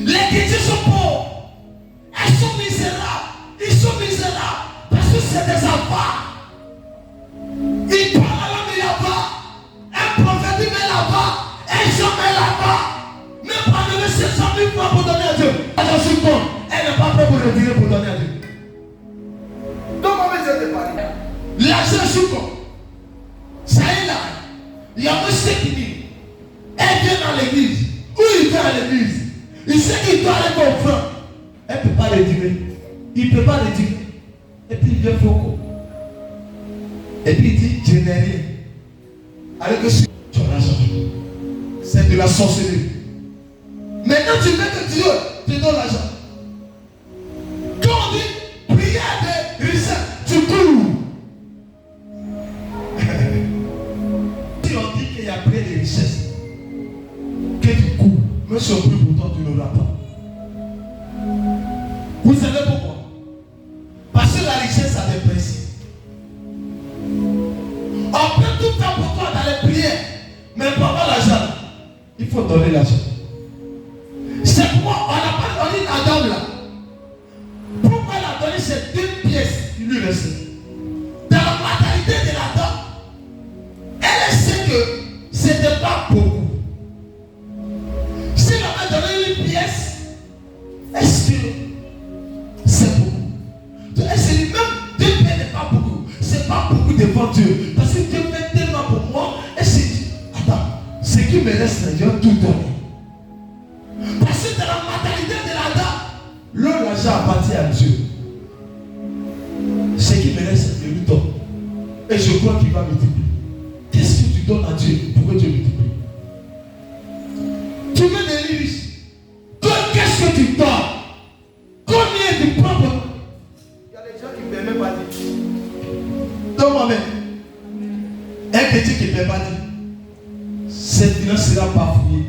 Les chrétiens sont pauvres. Ils sont misérables. Ils sont misérables parce que c'est des avares. Ils parlent à la là-bas. Un prophète il met là-bas. Un Jean met là-bas. Même pas de 500 000 francs pour donner à Dieu. Elle est sur compte. Elle n'est pas prête pour retirer pour donner à Dieu. Donc, comment je te parle? L'argent sur compte. Ça est là. Il y a un monsieur qui dit, elle vient dans l'église. Où il vient à l'église? Il sait qu'il doit aller comprendre. Elle ne peut pas le dire. Il ne peut pas le dire. Et puis il vient Foko. Et puis il dit, je n'ai rien. Avec que tu as l'argent. C'est de la sorcellerie. Maintenant tu veux que Dieu te donne l'argent. Quand on dit prière de richesse, tu cours. Si on dit qu'il y a prière de richesse, que tu cours, mais surpris pour toi, tu n'auras pas. Vous savez pourquoi? Parce que la richesse a des principes. On peut tout faire pour toi dans les prières, mais pas l'argent. Il faut donner l'argent. C'est pourquoi on n'a pas donné la dame là. Pourquoi elle a donné ces 2 pièces qui lui restaient? Dans la mentalité de la dame, elle sait que ce n'était pas beaucoup. Si elle avait donné une pièce, est-ce que c'est beaucoup? Elle se dit même 2 pièces n'est pas beaucoup. C'est pas beaucoup devant Dieu. Parce que Dieu fait tellement pour moi. Elle se dit, attends, ce qui me reste, je vais tout donner. Parce que dans la mentalité de la dame, l'argent appartient à Dieu. Ce qui me reste, je lui donne. Et je crois qu'il va multiplier. Qu'est-ce que tu donnes à Dieu pour que Dieu multiplie? Tu veux des riches. Qu'est-ce que tu donnes? Combien tu prends? Il y a des gens qui ne peuvent même pas dire. Donc moi-même, un petit qui ne peut pas dire, cette finance sera bafouillée.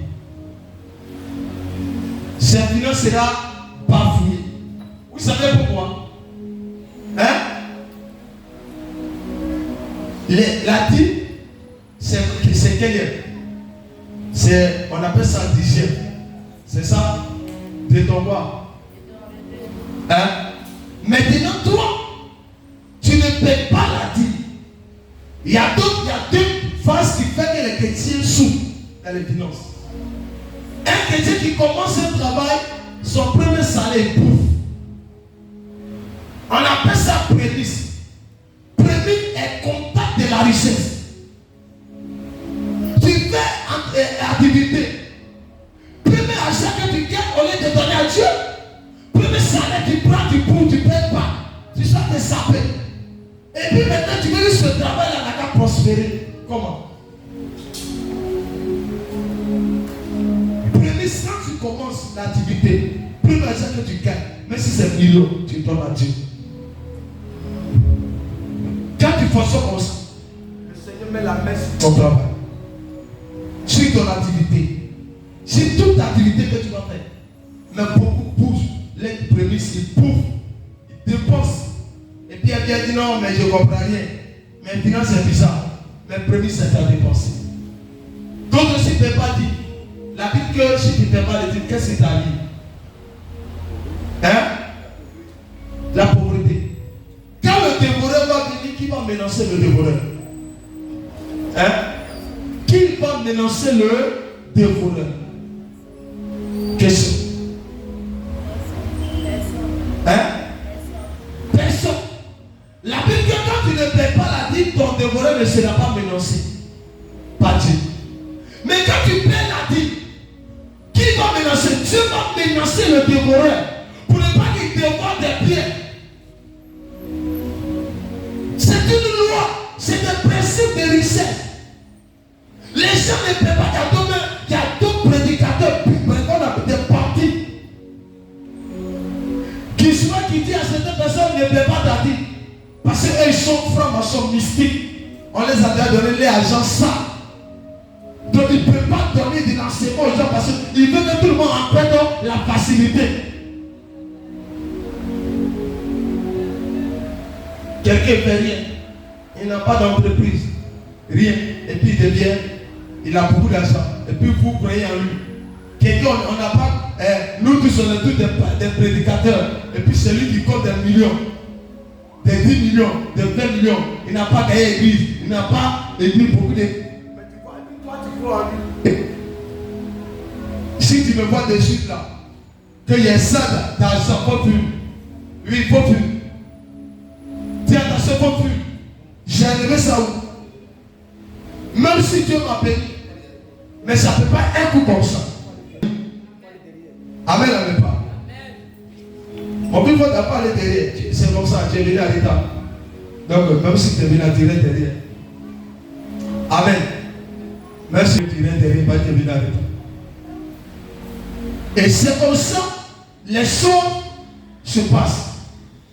Cette finance sera bafouillée. Vous savez pourquoi? Hein? La dîme, c'est quelle? C'est, on appelle ça dixième. C'est ça? De ton quoi? Hein? Maintenant, toi, tu ne paies pas la dîme. Il y a deux phases qui font que les chrétiens souffrent dans les finances. Un chrétien qui commence un travail, son premier salaire est pauvre. On appelle ça prémisse. Prémisse est contact de la richesse. Tu fais activité. Premier achat que tu gagnes, au lieu de donner à Dieu, premier salaire tu prends, tu prends, tu ne payes pas. Tu sors te saper. Et puis maintenant tu veux que ce travail-là n'a qu'à prospérer. Comment? Prémisse, quand tu commences l'activité, premier achat que tu gagnes, même si c'est 1000 euros, tu donnes à Dieu. Quand tu fonctionnes comme ça, le Seigneur met la main sur ton travail, sur ton activité, sur toute activité que tu vas faire. Mais beaucoup poussent, les prémices, ils poussent, ils dépensent. Et puis elle vient dire non, mais je ne comprends rien. Mais finance c'est bizarre. Mais prémices, c'est à dépenser. D'autres aussi ne peuvent pas dire. La Bible que si tu ne peux pas le dire, qu'est-ce que tu as dit? Hein? La pauvreté. Quand le dévoreur va venir, qui va menacer le dévoreur? Hein? Qui va menacer le dévoreur? Question. Hein? Personne. La Bible que quand tu ne paies pas la dîme, ton dévoreur ne sera pas menacé. Pas Dieu. Mais quand tu paies la dîme, qui va menacer? Dieu va menacer le dévoreur pour ne pas qu'il dévore des biens. C'est une loi, c'est un principe de richesse. Les gens ne peuvent pas. Il y a deux prédicateurs, des partis, qui soit qui dit à certaines personnes ne peuvent pas t'attendre. Parce qu'ils sont francs-maçons mystiques. On les a déjà donné les agents ça. Donc ils ne peuvent pas donner de l'enseignement aux gens parce qu'ils veulent que tout le monde emprunte la facilité. Quelqu'un ne fait rien. Il n'a pas d'entreprise. Rien. Et puis il devient, il a beaucoup d'argent. Et puis vous croyez en lui. Quelqu'un, on n'a pas, nous aujourd'hui sur le truc des prédicateurs. Et puis celui qui compte des millions, des 10 millions, des 20 millions, il n'a pas gagné l'église, il n'a pas église beaucoup de. Mais toi, tu crois en lui. Si tu me vois de suite là, qu'il y a ça dans ça, faut plus. Oui, il faut plus. Dis attention, il faut plus. J'ai enlevé ça où? Même si Dieu m'a béni, mais ça ne peut pas être un coup comme ça. Amen, amen pas. Mon plus faut d'abord aller derrière. C'est comme ça, tu es venu à l'état. Donc, même si tu es venu à tirer derrière. Amen. Même si tu tirais derrière, tu es venu à l'état. Et c'est comme ça, les choses se passent.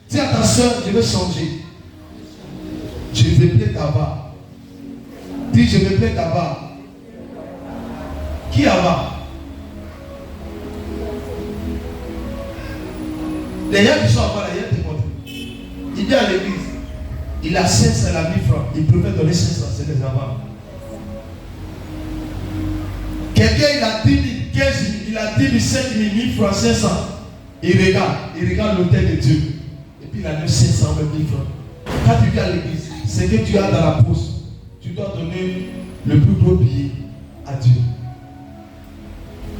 Dis à ta soeur, je vais changer. Je vais plaire là-bas. Dis, je vais plaire là-bas. Qui là-bas? Les gens qui sont là-bas, les gens te montrent. Il vient à l'église. Il a 500 à la 1000 francs. Il préfère donner 500, c'est les avants. Quelqu'un, il a 10 000, 15 000, il a 10 000, 5 000, 1000 francs, 500. Il regarde l'autel de Dieu. Et puis il a 500, 1000 francs. Quand tu viens à l'église, ce que tu as dans la poche, tu dois donner le plus gros billet à Dieu.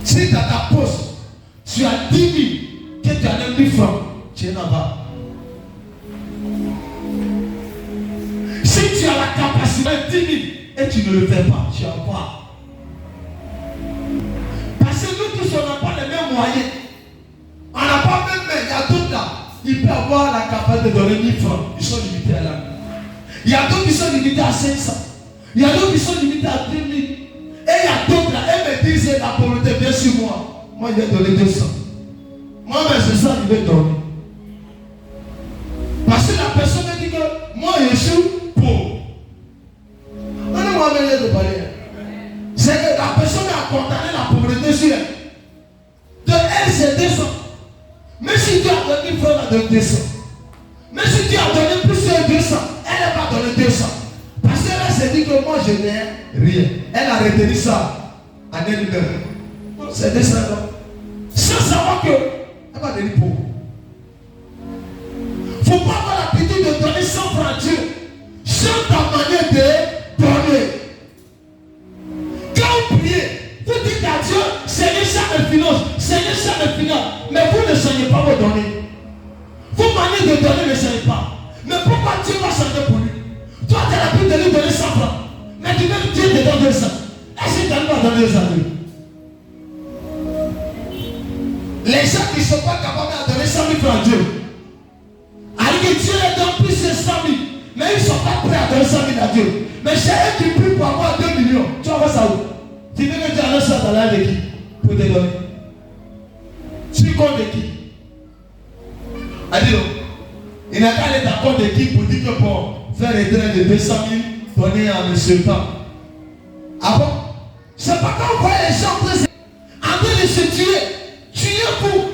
Si dans ta poche, tu as 10 000, que tu as 1000 francs, tu es là-bas. Si tu as la capacité de 10 000 et tu ne le fais pas, tu en vas. Parce que nous tous, on n'a pas les mêmes moyens. On n'a pas même, il y a d'autres là, ils peuvent avoir la capacité de donner 1000 francs. Ils sont limités à l'âme. Il y a d'autres qui sont limités à 500. Il y a d'autres qui sont limités à 10 000. Et il y a d'autres là, elles me disent la pauvreté, bien sûr moi. Moi, je vais donner 200. Moi, mais c'est ça que je vais donner. Parce que la personne me dit que moi, je suis pauvre. On ne m'a même de parler. C'est que la personne a condamné la pauvreté sur elle. De elle, c'est 200. Mais si tu as donné 1000 francs, elle a donné 200. Mais si tu as donné plus de 200, elle n'a pas donné 200. Parce qu'elle s'est dit que moi, je n'ai rien. Elle a retenu ça en elle-même. C'est 200. Sans savoir que elle va devenir pauvre. Il ne faut pas avoir l'habitude de donner 100 francs à Dieu. Change ta manière de donner. Quand vous priez, vous dites à Dieu, Seigneur, ça me finance, Seigneur, ça me finance. Mais vous ne saignez pas vous donner. Vos manières de donner ne saignent pas. Mais pourquoi Dieu va changer pour lui? Toi, tu as l'habitude de lui donner 100 francs. Mais tu veux Dieu te donne 200. Est-ce que tu vas donner 200 à Dieu? Les gens qui ne sont pas capables de donner 100 000 francs à Dieu, alors que Dieu les donne plus de 100 000, mais ils ne sont pas prêts à donner 100 000 à Dieu. Mais c'est eux qui prient pour avoir 2 millions. Tu vas voir ça où? Tu veux que Dieu annonce ça dans l'air de qui? Pour te donner. Tu comptes de qui? Adieu. Il n'a qu'à aller d'accord de qui pour dire que pour faire les trains de 200 000 donner à M. Temps. Ah bon? C'est pas quand on voit les gens en train de se tuer. Tuez-vous,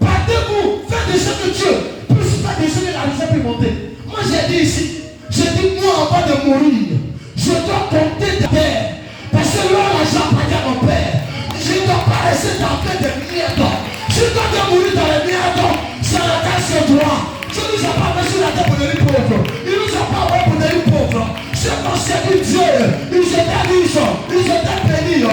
battez-vous, faites des choses de Dieu. Plus pas des choses de la risée peut monter. Moi j'ai dit ici, j'ai dit moi avant de mourir, je dois compter ta terre. Parce que là l'argent pas à mon père. Je ne dois pas laisser t'entrer des miettes. Je dois mourir dans les miettes. C'est la casse de droit. Dieu ne nous a pas mis sur la terre pour devenir pauvres. Il ne nous a pas envoyé pour devenir pauvres. C'est qu'on s'est dit Dieu. Ils étaient riches. Ils étaient bénis.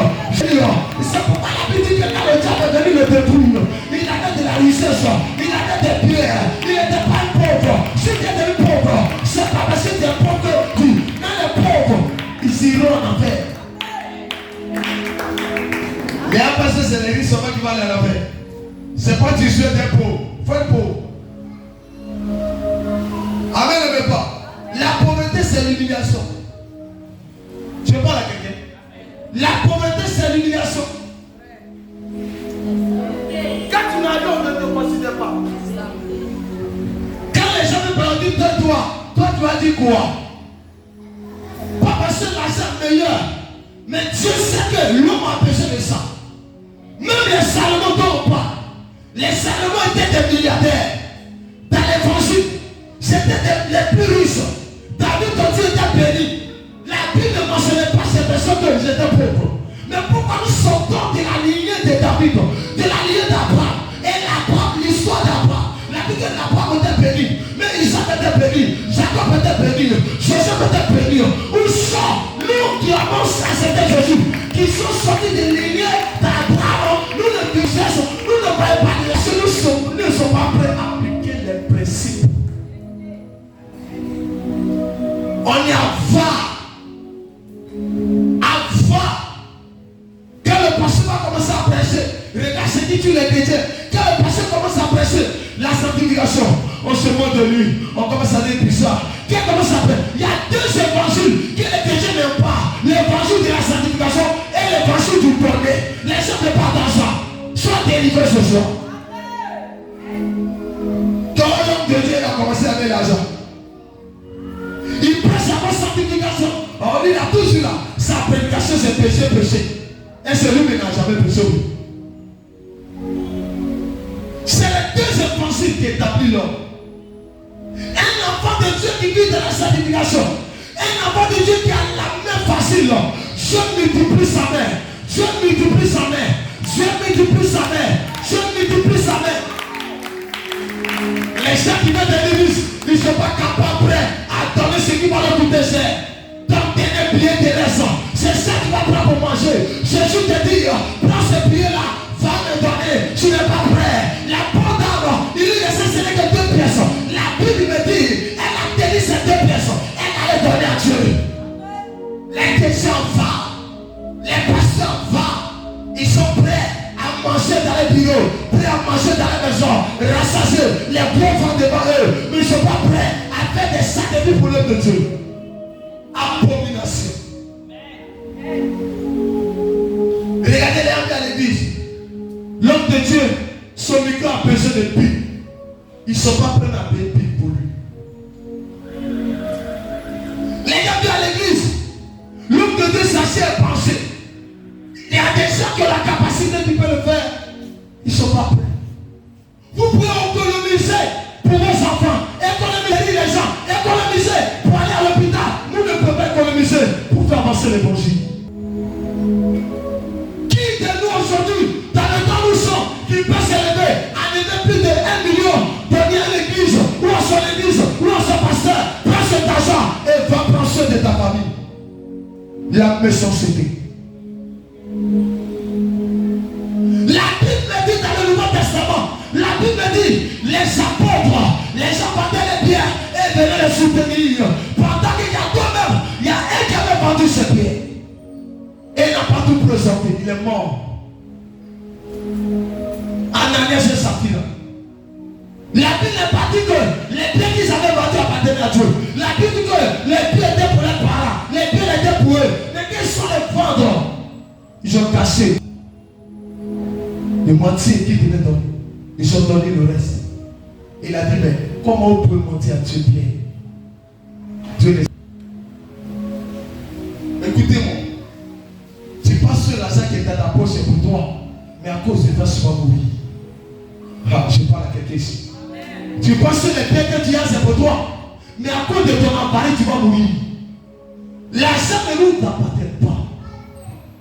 C'est pourquoi la Bible dit que quand le diable est venu le détruire, il avait de la richesse. Il avait des pierres. Il n'était pas pauvre. Si tu es devenu pauvre, c'est pas parce que tu es pauvre que tu. Mais les pauvres, ils iront en enfer. Il y a parce que c'est les riches seulement qui vont aller en enfer. C'est pas tu souhaites être pauvre. Faut être pauvre. Amen, ne veut pas. La pauvreté, c'est l'humiliation. Tu veux parler à quelqu'un? La pauvreté, c'est l'humiliation. Quand tu n'as rien, on ne te considère pas. Quand les gens me parlent, disent toi, tu vas dire quoi? Pas parce que l'argent est meilleur. Mais Dieu sait que l'homme a besoin de ça. Même les Salomon dont on parle. Les Salomon étaient des milliardaires. Dans l'évangile, c'était les plus riches. David, ton Dieu était béni. La Bible ne mentionnait pas ces personnes que j'étais pauvres. Mais pourquoi nous sortons de la lignée de David, de la lignée d'Abraham, et dit que Abraham était béni, mais Isaac était béni, Jacob était béni, Joseph était béni. Où sont nous qui avons accepté Jésus, qui sont sortis de l'union d'Abraham? Nous ne disons, nous ne voyons pas que nous ne sommes pas prêts à appliquer les principes. On est avare. Quand le pasteur va commencer à prêcher, regarde ce qui tue les chrétiens. Quand le pasteur commence à prêcher la sanctification, on se moque de lui, on commence à dire bizarre. Quand commence à prêcher, il y a deux évangiles que les chrétiens n'aiment pas. L'évangile de la sanctification et l'évangile du bonheur. Les gens ne partent d'argent. Sois délivré ce soir. Quand l'homme de Dieu a commencé avec l'argent, il prêche la sanctification. On dit là, toujours là, sa prédication c'est péché, péché. Et celui-là n'a jamais péché. C'est les deux évangiles qui établissent l'homme. Un enfant de Dieu qui vit dans la sanctification. Un enfant de Dieu qui a la main facile. Dieu multiplie sa main. Dieu multiplie sa main. Dieu multiplie sa main. Dieu multiplie sa main. Les gens qui viennent de l'église, ils ne sont pas capables à donner ce qui va leur coûter cher. Donc, tenez bien de raison. C'est ça qui va prendre pour manger. Jésus te dit, prends ce billet-là, va me donner. Tu n'es pas prêt. La bonne dame, il lui laissait ce n'est que 2 pièces. La Bible me dit, elle a tenu ces 2 pièces. Elle allait donner à Dieu. Les chrétiens vont. Les pasteurs vont. Ils sont prêts à manger dans les bureaux, prêts à manger dans la maison, rassasier. Les pauvres devant eux. Mais ils ne sont pas prêts à faire des sacrifices pour l'œuvre de Dieu. Abomination. Regardez les hommes à l'église. L'homme de Dieu, son micro a besoin de pipe. Ils ne sont pas prêts à payer pipe pour lui. Les hommes à l'église, l'homme de Dieu s'assied à penser. Il y a des gens qui ont la capacité qui peuvent le faire. Ils ne sont pas prêts. Vous pouvez économiser pour vos enfants, économiser les gens, économiser pour aller à l'hôpital. Nous ne pouvons pas économiser pour faire avancer l'évangile. Qui de nous aujourd'hui, dans le temps où nous sommes, qui peut s'élever à lever plus de 1 million, donner à l'église, ou à son église, ou à son pasteur, prends cet argent et va prendre soin de ta famille. La méchanceté. La Bible me dit dans le Nouveau Testament, la Bible me dit, les apôtres, les gens vendaient les biens et venaient les soutenir. Pendant qu'il y a toi-même, il y a un qui avait vendu ses biens. Et il n'a pas tout présenté, il est mort. Ananias et Saphira. La Bible n'a pas dit que les biens qu'ils avaient vendus appartenaient à Dieu. La Bible dit que les biens étaient pour les parents, les biens étaient pour eux. Mais qu'ils sont les vendeurs, ils ont caché. Les moitiés qui devaient donner, ils ont donné le reste. Il a dit, mais comment vous pouvez monter à Dieu bien? Dieu les... Écoutez-moi. Tu penses que l'argent qui est dans ta poche c'est pour toi, mais à cause de toi, tu vas mourir. Ah, je parle à quelqu'un ici. Tu penses que les biens que tu as c'est pour toi, mais à cause de ton appareil, tu vas mourir. L'argent ne nous appartient pas.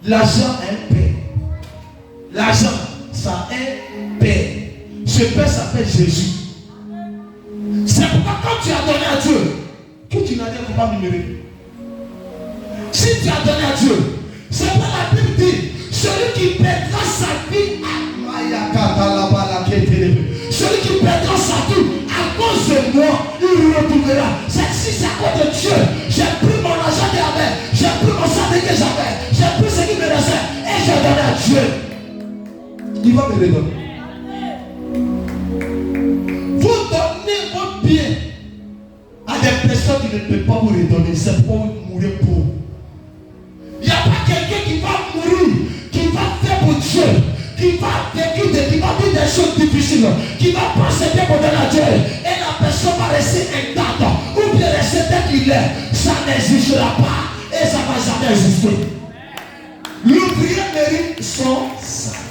L'argent est un père. L'argent, ça a un père. Ce père s'appelle Jésus. C'est pourquoi quand tu as donné à Dieu, que tu n'as rien pour pas murmurer. Si tu as donné à Dieu, c'est pas la Bible dit, celui qui perdra sa vie celui qui perdra sa vie à cause de moi, il retrouvera. Si c'est à cause de Dieu, j'ai pris mon argent qu'il avait, j'ai pris mon salaire que j'avais, j'ai pris ce qui me restait et j'ai donné à Dieu. Il va me redonner. Vous donnez votre bien à des personnes qui ne peuvent pas vous redonner. C'est pour vous mourir pour. Il n'y a pas quelqu'un qui va mourir, qui va faire pour Dieu, qui va dire des choses difficiles, qui va procéder pour donner à Dieu. Et la personne va rester intacte, ou bien rester tel qu'il est. Ça n'existera pas et ça ne va jamais exister. L'ouvrier mérite son salaire.